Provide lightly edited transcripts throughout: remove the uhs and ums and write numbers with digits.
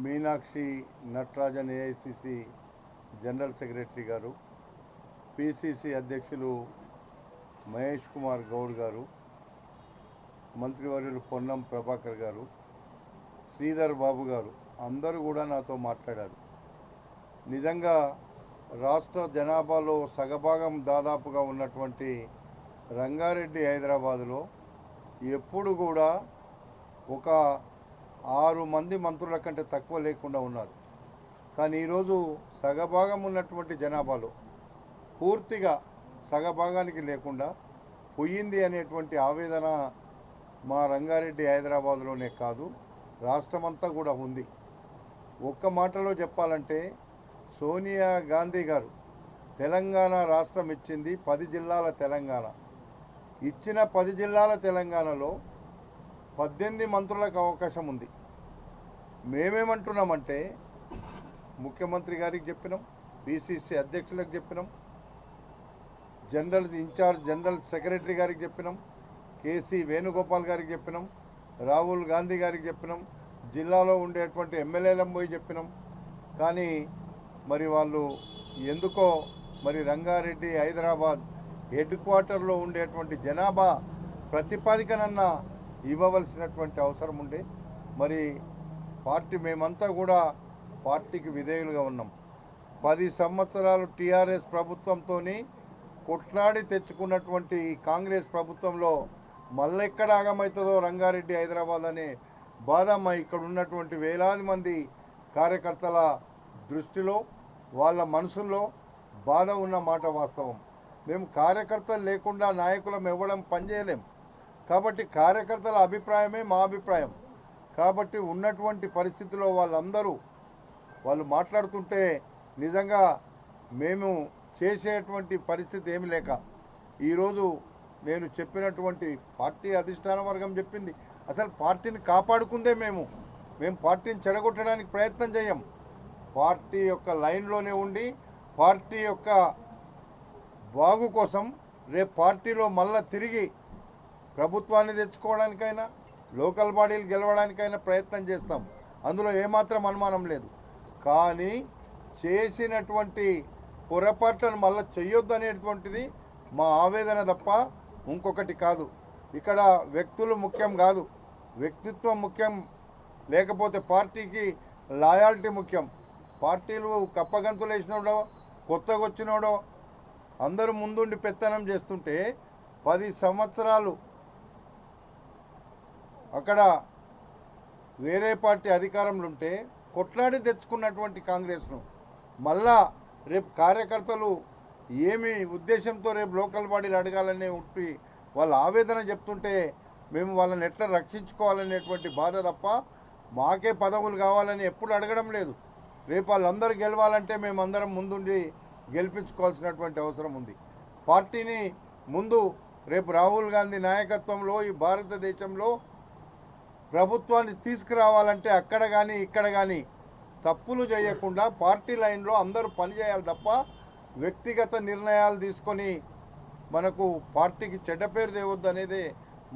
Meenakshi Natarajan AICC general secretary గారు, PCC అధ్యక్షులు మహేష్ కుమార్ గౌడ్ గారు, మంత్రివర్యులు పొన్నం ప్రభాకర్ గారు, శ్రీధర్ బాబు గారు అందరూ కూడా నాతో మాట్లాడారు. నిజంగా రాష్ట్ర జనాభాలో సగభాగం దాదాపుగా ఉన్నటువంటి రంగారెడ్డి హైదరాబాదులో ఎప్పుడు కూడా ఒక 6 మంది మంత్రుల కంటే తక్కువ లేకుండా ఉన్నారు. కానీ ఈరోజు సగభాగం ఉన్నటువంటి జనాభాలో పూర్తిగా సగభాగానికి లేకుండా పోయింది అనేటువంటి ఆవేదన మా రంగారెడ్డి హైదరాబాద్లోనే కాదు, రాష్ట్రమంతా కూడా ఉంది. ఒక్క మాటలో చెప్పాలంటే సోనియా గాంధీ గారు తెలంగాణ రాష్ట్రం ఇచ్చింది 10 జిల్లాల తెలంగాణ. ఇచ్చిన 10 జిల్లాల తెలంగాణలో 18 మంత్రులకు అవకాశం ఉంది. మేమేమంటున్నామంటే ముఖ్యమంత్రి గారికి చెప్పినాం, పిసిసి అధ్యక్షులకు చెప్పినాం, జనరల్ సెక్రటరీ గారికి చెప్పినాం, కేసీ వేణుగోపాల్ గారికి చెప్పినాం, రాహుల్ గాంధీ గారికి చెప్పినాం, జిల్లాలో ఉండేటువంటి ఎమ్మెల్యేలను పోయి చెప్పినాం. కానీ మరి వాళ్ళు ఎందుకో మరి రంగారెడ్డి హైదరాబాద్ హెడ్ క్వార్టర్లో ఉండేటువంటి జనాభా ప్రతిపాదికనన్నా ఇవ్వవలసినటువంటి అవసరం ఉండే. మరి మేమంతా కూడా పార్టీకి విధేయులుగా ఉన్నాం. 10 సంవత్సరాలు టీఆర్ఎస్ ప్రభుత్వంతో కొట్లాడి తెచ్చుకున్నటువంటి కాంగ్రెస్ ప్రభుత్వంలో మళ్ళెక్కడ ఆగమవుతుందో రంగారెడ్డి హైదరాబాద్ అనే బాధ మా ఇక్కడ ఉన్నటువంటి వేలాది మంది కార్యకర్తల దృష్టిలో, వాళ్ళ మనసుల్లో బాధ ఉన్న మాట వాస్తవం. మేము కార్యకర్తలు లేకుండా నాయకులం ఇవ్వడం పనిచేయలేం. కాబట్టి కార్యకర్తల అభిప్రాయమే మా అభిప్రాయం. కాబట్టి ఉన్నటువంటి పరిస్థితిలో వాళ్ళు మాట్లాడుతుంటే నిజంగా మేము చేసేటువంటి పరిస్థితి ఏమి లేక ఈరోజు నేను చెప్పినటువంటి పార్టీ అధిష్టాన వర్గం చెప్పింది, అసలు పార్టీని కాపాడుకుందే మేము పార్టీని చెడగొట్టడానికి ప్రయత్నం చేయం. పార్టీ యొక్క లైన్లోనే ఉండి పార్టీ యొక్క బాగు కోసం రేపు పార్టీలో మళ్ళా తిరిగి ప్రభుత్వాన్ని తెచ్చుకోవడానికైనా లోకల్ బాడీలు గెలవడానికైనా ప్రయత్నం చేస్తాం. అందులో ఏమాత్రం అనుమానం లేదు. కానీ చేసినటువంటి పొరపాట్లను మళ్ళీ చెయ్యొద్దు అనేటువంటిది మా ఆవేదన తప్ప ఇంకొకటి కాదు. ఇక్కడ వ్యక్తులు ముఖ్యం కాదు, వ్యక్తిత్వం ముఖ్యం, లేకపోతే పార్టీకి లాయాలిటీ ముఖ్యం. పార్టీలు కప్పగంతులు వేసినోడో కొత్తగా వచ్చినోడో అందరూ ముందుండి పెత్తనం చేస్తుంటే 10 సంవత్సరాలు అక్కడ వేరే పార్టీ అధికారంలో ఉంటే కొట్లాడి తెచ్చుకున్నటువంటి కాంగ్రెస్ను మళ్ళా రేపు కార్యకర్తలు ఏమి ఉద్దేశంతో రేపు లోకల్ బాడీలు అడగాలనే ఉట్టి వాళ్ళ ఆవేదన చెప్తుంటే మేము వాళ్ళని ఎట్లా రక్షించుకోవాలనేటువంటి బాధ తప్ప మాకే పదవులు కావాలని ఎప్పుడు అడగడం లేదు. రేపు వాళ్ళందరూ గెలవాలంటే మేమందరం ముందుండి గెలిపించుకోవాల్సినటువంటి అవసరం ఉంది. పార్టీని ముందు రేపు రాహుల్ గాంధీ నాయకత్వంలో ఈ భారతదేశంలో ప్రభుత్వాన్ని తీసుకురావాలంటే అక్కడ కానీ ఇక్కడ కానీ తప్పులు చేయకుండా పార్టీ లైన్లో అందరూ పనిచేయాలి తప్ప వ్యక్తిగత నిర్ణయాలు తీసుకొని మనకు పార్టీకి చెడ్డ పేరు తేవద్దు అనేది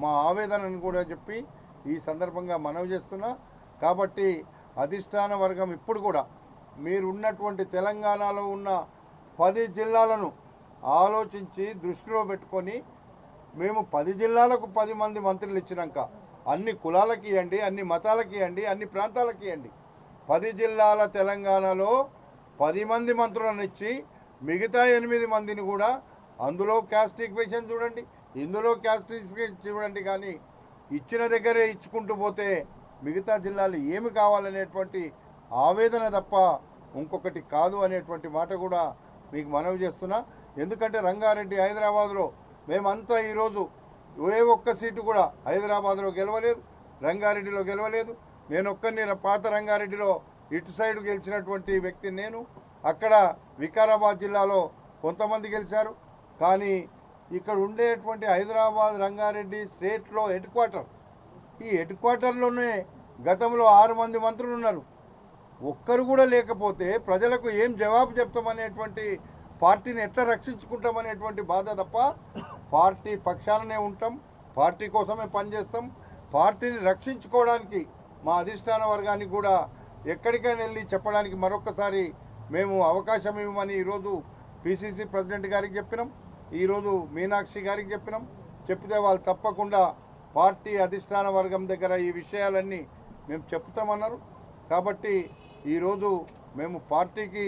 మా ఆవేదనను కూడా చెప్పి ఈ సందర్భంగా మనవి చేస్తున్నా. కాబట్టి అధిష్టాన వర్గం ఇప్పుడు కూడా మీరు ఉన్నటువంటి తెలంగాణలో ఉన్న 10 జిల్లాలను ఆలోచించి దృష్టిలో పెట్టుకొని మేము 10 జిల్లాలకు 10 మంది మంత్రులు ఇచ్చినాక అన్ని కులాలకి ఇవ్వండి, అన్ని మతాలకి ఇవ్వండి, అన్ని ప్రాంతాలకి ఇవ్వండి. 10 జిల్లాల తెలంగాణలో 10 మంది మంత్రులను ఇచ్చి మిగతా 8 మందిని కూడా అందులో క్యాస్ట్ ఈక్వేషన్ చూడండి, ఇందులో క్యాస్ట్ ఈక్వేషన్ చూడండి. కానీ ఇచ్చిన దగ్గరే ఇచ్చుకుంటూ పోతే మిగతా జిల్లాలు ఏమి కావాలనేటువంటి ఆవేదన తప్ప ఇంకొకటి కాదు అనేటువంటి మాట కూడా మీకు మనవి చేస్తున్నా. ఎందుకంటే రంగారెడ్డి హైదరాబాద్లో మేమంతా ఈరోజు ఏ ఒక్క సీటు కూడా హైదరాబాద్లో గెలవలేదు, రంగారెడ్డిలో గెలవలేదు. నేను ఒక్కరిని పాత రంగారెడ్డిలో ఇటు సైడ్ గెలిచినటువంటి వ్యక్తిని నేను. అక్కడ వికారాబాద్ జిల్లాలో కొంతమంది గెలిచారు. కానీ ఇక్కడ ఉండేటువంటి హైదరాబాద్ రంగారెడ్డి స్టేట్లో హెడ్ క్వార్టర్, ఈ హెడ్ క్వార్టర్లోనే గతంలో 6 మంది మంత్రులు ఉన్నారు. ఒక్కరు కూడా లేకపోతే ప్రజలకు ఏం జవాబు చెప్తామనేటువంటి, పార్టీని ఎట్లా రక్షించుకుంటామనేటువంటి బాధ తప్ప పార్టీ పక్షాననే ఉంటాం, పార్టీ కోసమే పనిచేస్తాం. పార్టీని రక్షించుకోవడానికి మా అధిష్టాన వర్గానికి కూడా ఎక్కడికైనా వెళ్ళి చెప్పడానికి మరొకసారి మేము అవకాశం ఇవ్వమని ఈరోజు పిసిసి ప్రెసిడెంట్ గారికి చెప్పినాం, ఈరోజు మీనాక్షి గారికి చెప్పినాం. చెప్తే వాళ్ళు తప్పకుండా పార్టీ అధిష్టాన వర్గం దగ్గర ఈ విషయాలన్నీ మేము చెప్తామన్నారు. కాబట్టి ఈరోజు మేము పార్టీకి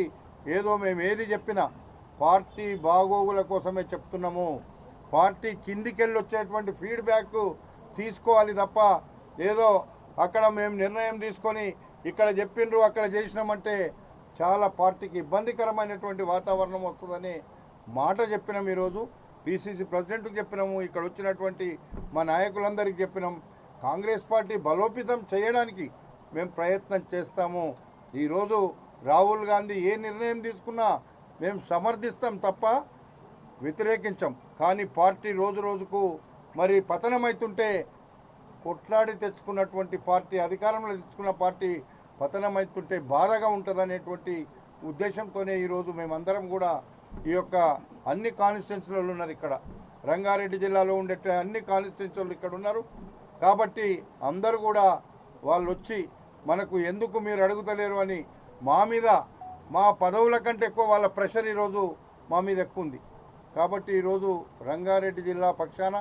మేము ఏది చెప్పినా పార్టీ బాగోగుల కోసమే చెప్తున్నాము. పార్టీ కిందికెళ్ళి వచ్చేటువంటి ఫీడ్బ్యాక్ తీసుకోవాలి తప్ప ఏదో అక్కడ మేము నిర్ణయం తీసుకొని ఇక్కడ చెప్పిండ్రు అక్కడ చేసినామంటే చాలా పార్టీకి ఇబ్బందికరమైనటువంటి వాతావరణం వస్తుందని మాట చెప్పినాం. ఈరోజు పిసిసి ప్రెసిడెంట్కి చెప్పినాము, ఇక్కడ వచ్చినటువంటి మా నాయకులందరికీ చెప్పినాం. కాంగ్రెస్ పార్టీ బలోపేతం చేయడానికి మేము ప్రయత్నం చేస్తాము. ఈరోజు రాహుల్ గాంధీ ఏ నిర్ణయం తీసుకున్నా మేము సమర్థిస్తాం తప్ప వ్యతిరేకించాం. కానీ పార్టీ రోజు రోజుకు మరి పతనమవుతుంటే కొట్లాడి తెచ్చుకున్నటువంటి పార్టీ, అధికారంలో తెచ్చుకున్న పార్టీ పతనమవుతుంటే బాధగా ఉంటుందనేటువంటి ఉద్దేశంతోనే ఈరోజు మేమందరం కూడా ఈ యొక్క అన్ని కాన్స్టిట్యున్సీలలో ఉన్నారు. ఇక్కడ రంగారెడ్డి జిల్లాలో ఉండే అన్ని కాన్స్టిట్యున్సీలు ఇక్కడ ఉన్నారు. కాబట్టి అందరూ కూడా వాళ్ళు వచ్చి మనకు ఎందుకు మీరు అడుగుతలేరు అని మా మీద, మా పదవుల కంటే ఎక్కువ వాళ్ళ ప్రెషర్ ఈరోజు మా మీద ఎక్కువ ఉంది. కాబట్టి ఈరోజు రంగారెడ్డి జిల్లా పక్షాన,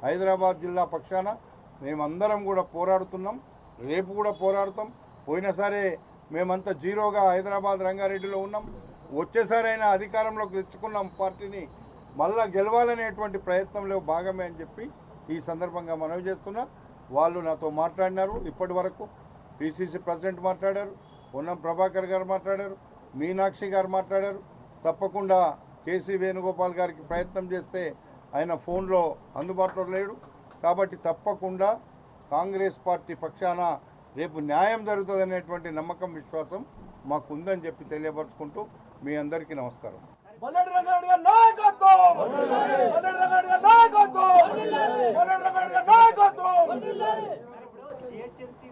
హైదరాబాద్ జిల్లా పక్షాన మేమందరం కూడా పోరాడుతున్నాం. రేపు కూడా పోరాడుతాం. పోయినసారే మేమంతా జీరోగా హైదరాబాద్ రంగారెడ్డిలో ఉన్నాం. వచ్చేసారైనా అధికారంలోకి తెచ్చుకున్నాం పార్టీని, మళ్ళా గెలవాలనేటువంటి ప్రయత్నంలో భాగమే అని చెప్పి ఈ సందర్భంగా మనవి చేస్తున్నా. వాళ్ళు నాతో మాట్లాడినారు. ఇప్పటి వరకు పిసిసి ప్రెసిడెంట్ మాట్లాడారు, పొన్నం ప్రభాకర్ గారు మాట్లాడారు, మీనాక్షి గారు మాట్లాడారు. తప్పకుండా కేసీ వేణుగోపాల్ గారికి ప్రయత్నం చేస్తే ఆయన ఫోన్లో అందుబాటులో లేడు. కాబట్టి తప్పకుండా కాంగ్రెస్ పార్టీ పక్షాన రేపు న్యాయం జరుగుతుందనేటువంటి నమ్మకం, విశ్వాసం మాకు ఉందని చెప్పి తెలియపరుచుకుంటూ మీ అందరికీ నమస్కారం.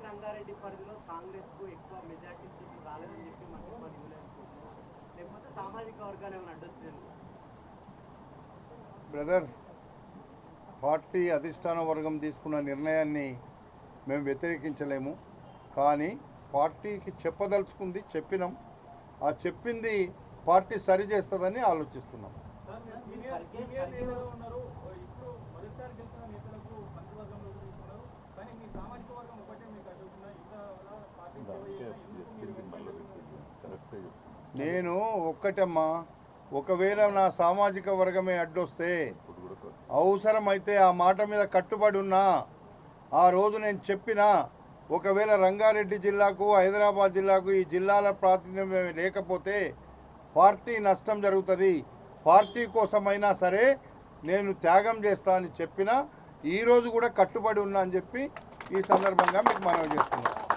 రంగారెడ్డి పరిధిలో కాంగ్రెస్ కు ఎక్కువ మెజార్టీ సీట్లు రాలేదని చెప్పి లేకపోతే సామాజిక వర్గాలు ఏమైనా అడ్డొచ్చింది? బ్రదర్, పార్టీ అధిష్టాన వర్గం తీసుకున్న నిర్ణయాన్ని మేము వ్యతిరేకించలేము. కానీ పార్టీకి చెప్పదలుచుకుంది చెప్పినాం. ఆ చెప్పింది పార్టీ సరి చేస్తుందని ఆలోచిస్తున్నాం. నేను ఒక్కటమ్మా, ఒకవేళ నా సామాజిక వర్గమే అడ్డొస్తే అవసరమైతే ఆ మాట మీద కట్టుబడి ఉన్నా. ఆ రోజు నేను చెప్పినా, ఒకవేళ రంగారెడ్డి జిల్లాకు, హైదరాబాద్ జిల్లాకు ఈ జిల్లాల ప్రాతినిధ్యం లేకపోతే పార్టీ నష్టం జరుగుతుంది, పార్టీ కోసమైనా సరే నేను త్యాగం చేస్తా అని చెప్పినా ఈరోజు కూడా కట్టుబడి ఉన్నా అని చెప్పి ఈ సందర్భంగా మీకు మనవి చేస్తున్నాను.